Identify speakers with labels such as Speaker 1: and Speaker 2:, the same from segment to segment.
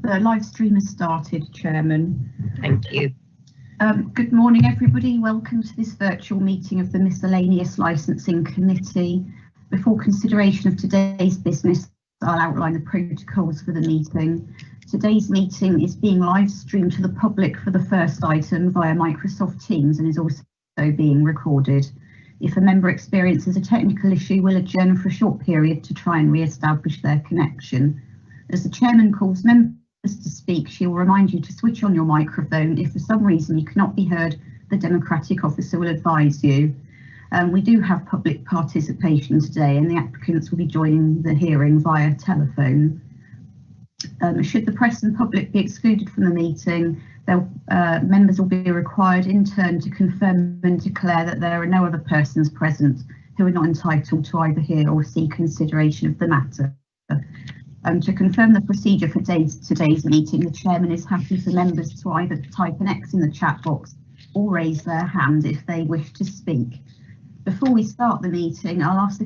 Speaker 1: The live stream has started, Chairman.
Speaker 2: Thank you.
Speaker 1: Good morning, everybody. Welcome to this virtual meeting of the Miscellaneous Licensing Committee. Before consideration of today's business, I'll outline the protocols for the meeting. Today's meeting is being live streamed to the public for the first item via Microsoft Teams and is also being recorded. If a member experiences a technical issue, we'll adjourn for a short period to try and re-establish their connection. As the chairman calls members to speak, she will remind you to switch on your microphone. If for some reason you cannot be heard, the democratic officer will advise you. We do have public participation today and the applicants will be joining the hearing via telephone. Should the press and public be excluded from the meeting, members will be required in turn to confirm and declare that there are no other persons present who are not entitled to either hear or see consideration of the matter. To confirm the procedure for today's meeting, the chairman is happy for members to either type an X in the chat box or raise their hand if they wish to speak. Before we start the meeting, I'll ask the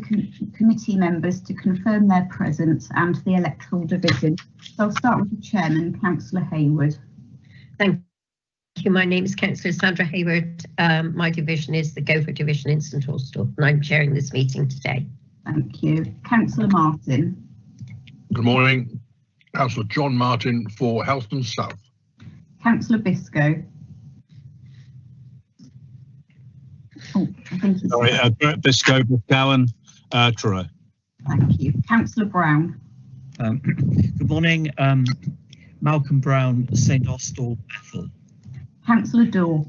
Speaker 1: committee members to confirm their presence and the electoral division. So I'll start with the chairman, Councillor Hayward.
Speaker 2: Thank you. My name is Councillor Sandra Hayward. My division is the Gopher Division in St Austell, and I'm chairing this meeting today.
Speaker 1: Thank you. Councillor Martin.
Speaker 3: Good morning. Councillor John Martin for Helston South.
Speaker 1: Councillor Biscoe. Oh, I think he's...
Speaker 4: Sorry, Biscoe, Gowan, Truro.
Speaker 1: Thank you. Councillor Brown.
Speaker 5: Good morning. Malcolm Brown, St Austell, Ethel.
Speaker 1: Councillor Daw.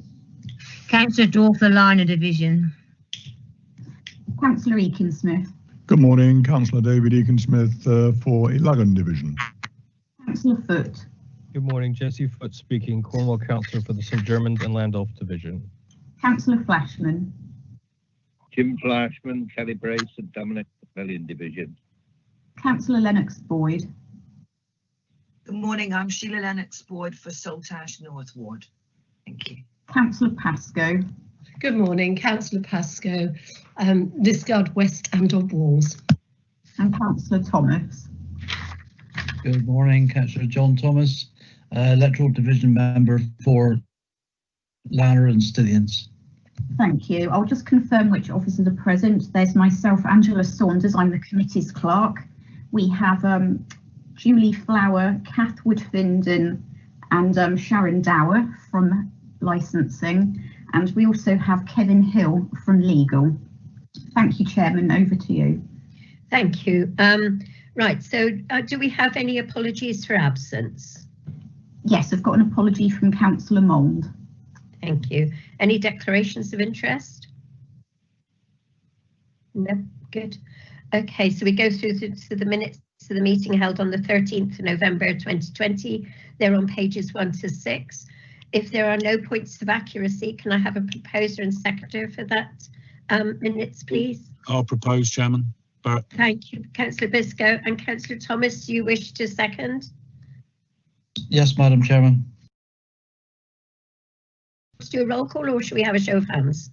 Speaker 6: Councillor Daw for Liner Division.
Speaker 1: Councillor Eakin-Smith.
Speaker 7: Good morning, Councillor David Eakin-Smith for Elagon Division.
Speaker 1: Councillor Foote.
Speaker 8: Good morning, Jesse Foote speaking, Cornwall Councillor for the St Germans and Landulph Division.
Speaker 1: Councillor Flashman.
Speaker 9: Jim Flashman, Kelly Brace and Dominic Pavilion Division.
Speaker 1: Councillor Lennox Boyd.
Speaker 10: Good morning, I'm Sheila Lennox Boyd for Saltash North Ward. Thank you.
Speaker 1: Councillor Pascoe.
Speaker 11: Good morning, Councillor Pascoe, Lisgard West and Walls.
Speaker 1: And Councillor Thomas.
Speaker 5: Good morning, Councillor John Thomas, Electoral Division member for Lanner and Stillians.
Speaker 1: Thank you. I'll just confirm which officers are present. There's myself, Angela Saunders, I'm the committee's clerk. We have Julie Flower, Kath Woodfinden and Sharon Dower from licensing. And we also have Kevin Hill from legal. Thank you, Chairman. Over to you.
Speaker 2: Thank you. Right, so do we have any apologies for absence?
Speaker 1: Yes, I've got an apology from Councillor Mould.
Speaker 2: Thank you. Any declarations of interest? No, good. Okay, so we go through to the minutes of the meeting held on the 13th of November 2020. They're on pages 1 to 6. If there are no points of accuracy, can I have a proposer and seconder for that minutes, please?
Speaker 4: I'll propose, Chairman. Barrett.
Speaker 2: Thank you, Councillor Biscoe. And Councillor Thomas, do you wish to second?
Speaker 5: Yes, Madam Chairman.
Speaker 2: Let's do a roll call, or should we have a show of hands?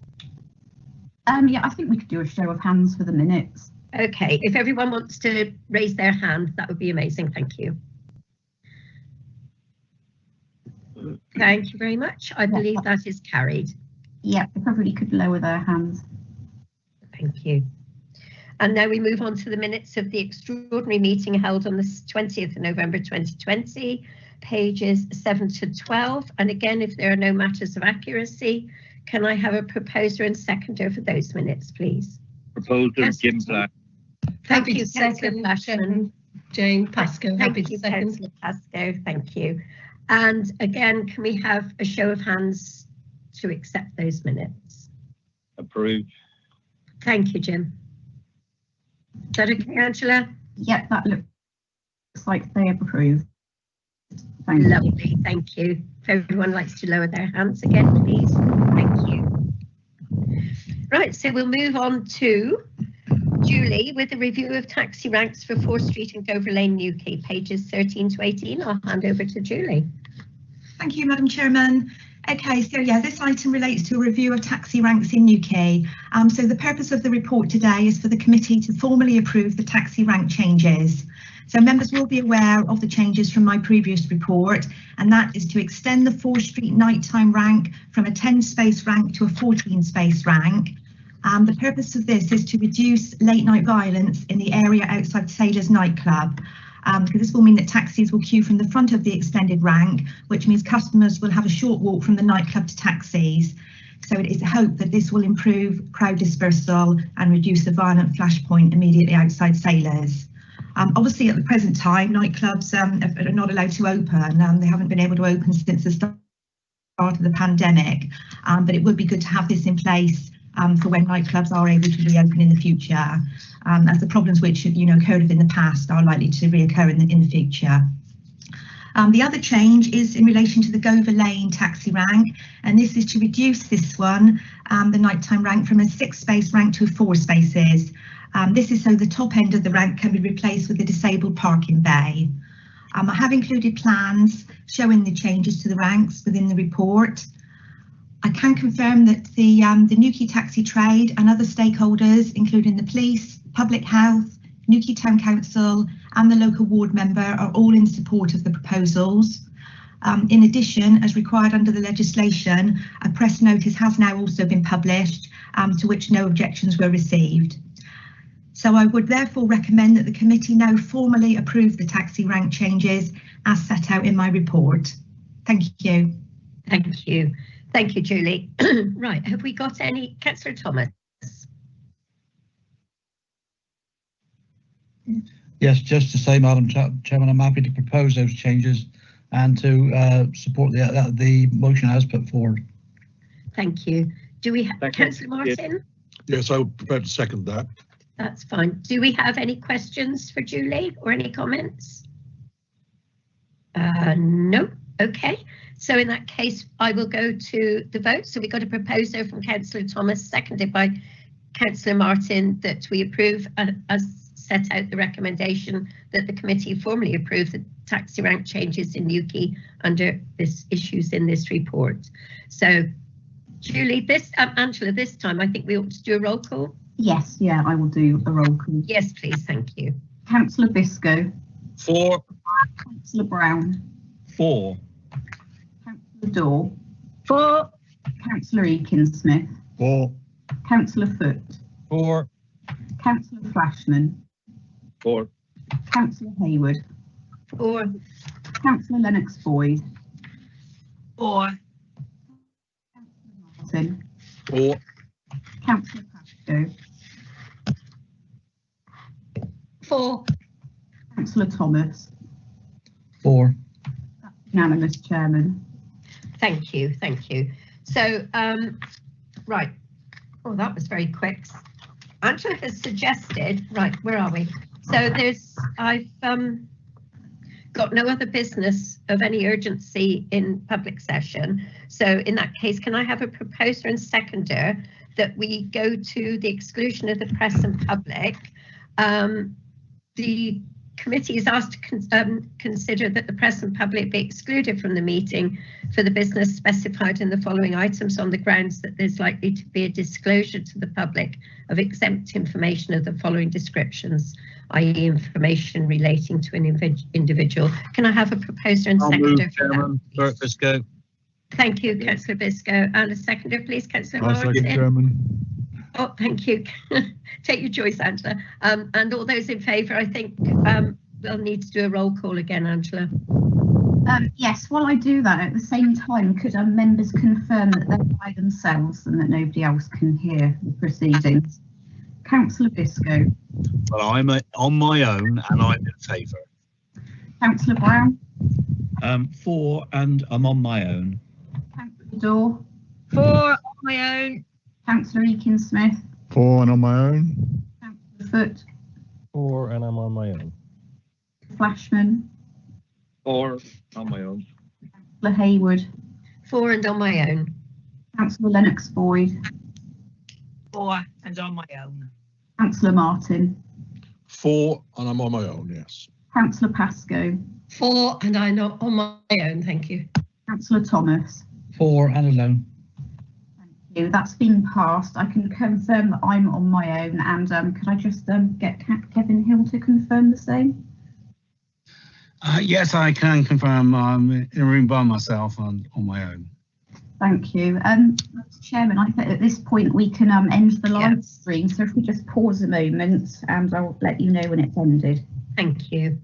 Speaker 1: Yeah, I think we could do a show of hands for the minutes.
Speaker 2: Okay, if everyone wants to raise their hand, that would be amazing. Thank you. Thank you very much. I believe that is carried.
Speaker 1: Yeah, if everybody could lower their hands.
Speaker 2: Thank you. And now we move on to the minutes of the extraordinary meeting held on the 20th of November 2020, pages 7 to 12. And again, if there are no matters of accuracy, can I have a proposer and seconder for those minutes, please?
Speaker 9: Proposer Jim Black.
Speaker 2: Thank you, Councillor Flashman.
Speaker 11: Jane Pascoe, happy to second.
Speaker 2: Councillor Pascoe, thank you. And again, can we have a show of hands to accept those minutes?
Speaker 9: Approved.
Speaker 2: Thank you, Jim. Is that okay, Angela?
Speaker 1: Yep, that looks like they have approved.
Speaker 2: Thank Lovely, you. Thank you. If everyone likes to lower their hands again, please. Thank you. Right, so we'll move on to Julie with a review of taxi ranks for 4th Street and Dover Lane, UK, pages 13 to 18. I'll hand over to Julie.
Speaker 12: Thank you, Madam Chairman. Okay, so yeah, this item relates to a review of taxi ranks in UK. So the purpose of the report today is for the committee to formally approve the taxi rank changes. So members will be aware of the changes from my previous report, and that is to extend the Fore Street nighttime rank from a 10 space rank to a 14 space rank. The purpose of this is to reduce late night violence in the area outside Sailors nightclub, because this will mean that taxis will queue from the front of the extended rank, which means customers will have a short walk from the nightclub to taxis. So it is hoped that this will improve crowd dispersal and reduce the violent flashpoint immediately outside Sailors. Obviously, at the present time, nightclubs are not allowed to open. They haven't been able to open since the start of the pandemic, but it would be good to have this in place for when nightclubs are able to reopen in the future, as the problems which have occurred in the past are likely to reoccur in the future. The other change is in relation to the Gover Lane taxi rank, and this is to reduce this one, the nighttime rank, from a 6 space rank to 4 spaces. This is so the top end of the rank can be replaced with a disabled parking bay. I have included plans showing the changes to the ranks within the report. I can confirm that the Newquay taxi trade and other stakeholders, including the police, public health, Newquay Town Council and the local ward member, are all in support of the proposals. In addition, as required under the legislation, a press notice has now also been published, to which no objections were received. So I would therefore recommend that the committee now formally approve the taxi rank changes as set out in my report. Thank you.
Speaker 2: Thank you. Thank you, Julie. Right, have we got any? Councillor Thomas.
Speaker 5: Yes, just to say, Madam Chairman, I'm happy to propose those changes and to support the motion as put forward.
Speaker 2: Thank you. Do we have Councillor Martin?
Speaker 3: Yes, I would prepare to second that.
Speaker 2: That's fine. Do we have any questions for Julie or any comments? No. Okay. So in that case, I will go to the vote. So we got a proposal from Councillor Thomas, seconded by Councillor Martin, that we approve as set out the recommendation that the committee formally approve the taxi rank changes in Newquay under this issues in this report. So Julie, Angela, this time I think we ought to do a roll call.
Speaker 1: Yes, yeah, I will do a roll call.
Speaker 2: Yes, please, thank you.
Speaker 1: Councillor Biscoe.
Speaker 4: 4.
Speaker 1: Councillor Brown.
Speaker 4: 4.
Speaker 1: Councillor Daw.
Speaker 6: 4.
Speaker 1: Councillor Eakin-Smith.
Speaker 7: 4.
Speaker 1: Councillor Foot.
Speaker 8: 4.
Speaker 1: Councillor Flashman.
Speaker 9: 4.
Speaker 1: Councillor Hayward.
Speaker 2: 4.
Speaker 1: Councillor Lennox Boyd.
Speaker 10: 4.
Speaker 1: Martin.
Speaker 3: 4.
Speaker 1: Councillor Pascoe.
Speaker 11: 4.
Speaker 1: Councillor Thomas.
Speaker 5: 4.
Speaker 1: That's unanimous, Chairman.
Speaker 2: Thank you, thank you. So, right. Oh, that was very quick. Angela has suggested, right, where are we? So I've got no other business of any urgency in public session. So in that case, can I have a proposer and seconder that we go to the exclusion of the press and public? The committee is asked to consider that the press and public be excluded from the meeting for the business specified in the following items on the grounds that there's likely to be a disclosure to the public of exempt information of the following descriptions, i.e. information relating to an individual. Can I have a proposer and seconder for that?
Speaker 4: Bert Biscoe.
Speaker 2: Thank you, Councillor Biscoe. And a seconder, please, Councillor Martin.
Speaker 7: Chairman.
Speaker 2: Oh, thank you. Take your choice, Angela. And all those in favour, I think we'll need to do a roll call again, Angela.
Speaker 1: Yes, while I do that, at the same time, could members confirm that they're by themselves and that nobody else can hear the proceedings? Councillor Biscoe.
Speaker 4: Well, I'm on my own and I'm in favour.
Speaker 1: Councillor Brown.
Speaker 5: 4 and I'm on my own.
Speaker 1: Councillor Daw.
Speaker 6: 4 on my own.
Speaker 1: Councillor Eakin-Smith.
Speaker 7: 4 and on my own.
Speaker 1: Councillor Foot.
Speaker 8: 4 and I'm on my own.
Speaker 1: Flashman.
Speaker 9: 4 on my own.
Speaker 1: Councillor Hayward.
Speaker 2: 4 and on my own.
Speaker 1: Councillor Lennox Boyd.
Speaker 10: 4 and on my own.
Speaker 1: Councillor Martin.
Speaker 3: 4 and I'm on my own, yes.
Speaker 1: Councillor Pascoe.
Speaker 11: 4 and I'm not on my own, thank you.
Speaker 1: Councillor Thomas.
Speaker 5: 4 and alone.
Speaker 1: Thank you. That's been passed. I can confirm that I'm on my own, and could I just get Kevin Hill to confirm the same?
Speaker 4: Yes, I can confirm I'm in a room by myself on my own.
Speaker 1: Thank you. Mr. Chairman, I think at this point we can end the live stream. So if we just pause a moment and I'll let you know when it's ended.
Speaker 2: Thank you.